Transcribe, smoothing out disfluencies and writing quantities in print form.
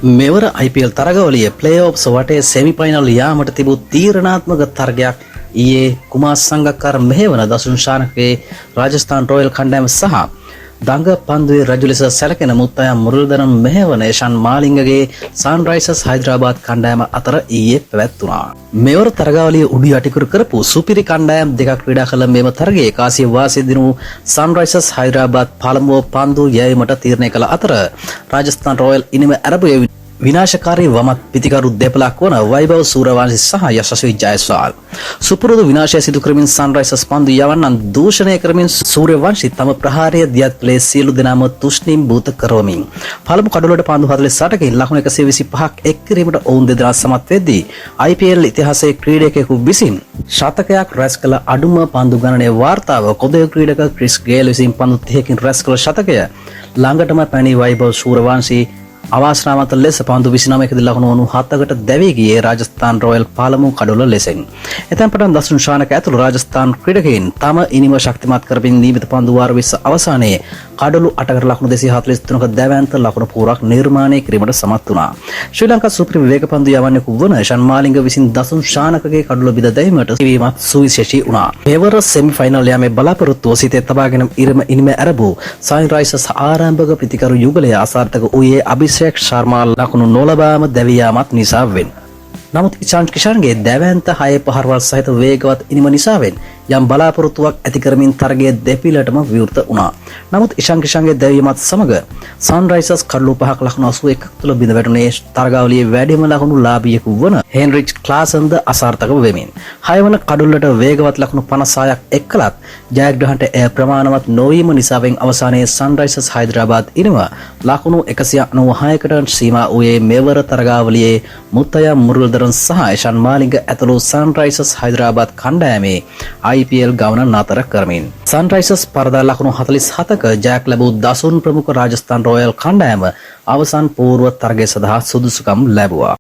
මෙවර IPL තරගවලියේ ප්ලේ-ඔෆ්ස් වටේ semi-final යාමට තිබූ තීරණාත්මක තරගයක් ඊයේ කුමාර් සංගක්කාර මෙහෙවන දසුන් ශානකගේ රාජස්ථාන් රොයල් කණ්ඩායම සහ දඟ පන්දුවේ රජු ලෙස සැලකෙන මුත්තයා මුරලිදරන් මෙහෙවන ඒෂාන් මාලිංගගේ සන්රයිසර්ස් හයිදරාබාද් කණ්ඩායම අතර ඊයේ පැවැත්වුණා. මෙවර තරගාවලිය උඩු යටිකුරු කරපු සුපිරි කණ්ඩායම් දෙකක් ක්‍රීඩා කළ මෙම තරගයේ කාසිය වාසිය දිනු සන්රයිසර්ස් හයිදරාබාද් පළමුව පන්දු යැවීමට තීරණය කළ අතර රාජස්ථාන් රොයල් ඉනිම ඇරඹුවේ විනාශකාරී වමත් පිතිකරු දෙපළක් වන වෛභව සූරවංශි සහ යශස්වී ජයස්වාල් සුපුරුදු විනාශය සිදු කරමින් සන්රයිසර්ස් පන්දු යවන්නන් දූෂණය කරමින් සූර්යවංශි තම ප්‍රහාරය දියත් කළේ සියලු දෙනාම තුෂ්ණීම් භූත කරවමින් පළමු කඩුවලට පන්දු 48කින් ලකුණු 125ක් එක් කිරීමට ඔවුන් දෙදෙනා සමත් වෙද්දී IPL ඉතිහාසයේ ක්‍රීඩකයෙකු විසින් ශතකයක් රැස් කළ අඩුම පන්දු ගණනයේ වාර්තාව කොදය ක්‍රීඩක ක්‍රිස් ගේල් විසින් පන්දු 30කින් රැස් කළ ශතකය ළඟටම පැනී වෛභව සූරවංශි අවාසනාවන්ත ලෙස පන්දු 29කදී ලකුණු 97කට දැවී ගියේ රාජස්ථාන් රොයල් පළමු කඩොල ලෙසින්. එතෙන් පටන් දසුන් ශානක ඇතුළු රාජස්ථාන ක්‍රීඩකයින් තම ඉනිම ශක්තිමත් කරමින් නියමිත පන්දු වාර 20 අවසානයේ කඩොලු 8කට ලකුණු 243ක දැවැන්ත ලකුණු පුරක් නිර්මාණය කිරීමට සමත් වුණා. ශ්‍රී ලංකා සුපිරි විවේක පන්දු යවන්නෙකු වන ඒෂාන් මාලිංග විසින් දසුන් ශානකගේ කඩොල බිඳ දැමීමට වීමත් සුවිශේෂී වුණා. මෙවර සෙමිෆයිනල් යාමේ බලාපොරොත්තුව සිතේ තබාගෙන ඉනිම ඇරඹු සන්රයිසර්ස් ආරම්භක ප්‍රතිකරු යුගලය අසාර්ථක වූයේ අභිෂේක් ශර්මා ලකුණු නොලබාම දැවී යාමත් නිසාවෙන්. නමුත් ඉෂාන් කිෂාන්ගේ දැවැන්ත 6 පහරවල් සහිත වේගවත් ඉනිම නිසාවෙන් යම් බලාපොරොත්තුවක් ඇති කරමින් තරගයේ දෙපිලටම විවෘත වුණා. නමුත් ඉෂාන් කිෂාන්ගේ දැවීමත් සමග සන්රයිසර්ස් කඩලු 5ක ලකුණු 81ක් තුළ බිඳ වැටුනේ තරගාවලියේ වැඩිම ලකුණු ලාභියෙකු වන හෙන්රිච් ක්ලාසන්ද අසාර්ථක වෙමින්. 6 වන කඩුල්ලට වේගවත් ලකුණු 56ක් එක් කළත් ජයග්‍රහණයට එය ප්‍රමාණවත් නොවීම නිසාවෙන් අවසානයේ සන්රයිසර්ස් හයිදරාබාද් ඉනිම ලකුණු 196කට සීමා වූයේ මෙවර තරගාවලියේ මුත්තයා මුරලිදරන් සහ ඒෂාන් මාලිංග ඇතුළු සන්රයිසර්ස් හයිදරාබාද් කණ්ඩායමේ IPL ගමන නතර කරමින් සන්රයිසර්ස් පරදා ලකුණු 47ක ජයක් ලැබූ දසුන් ප්‍රමුඛ රාජස්ථාන් රොයල් කණ්ඩායම අවසන් පූර්ව තරගය සඳහා සුදුසුකම් ලැබුවා.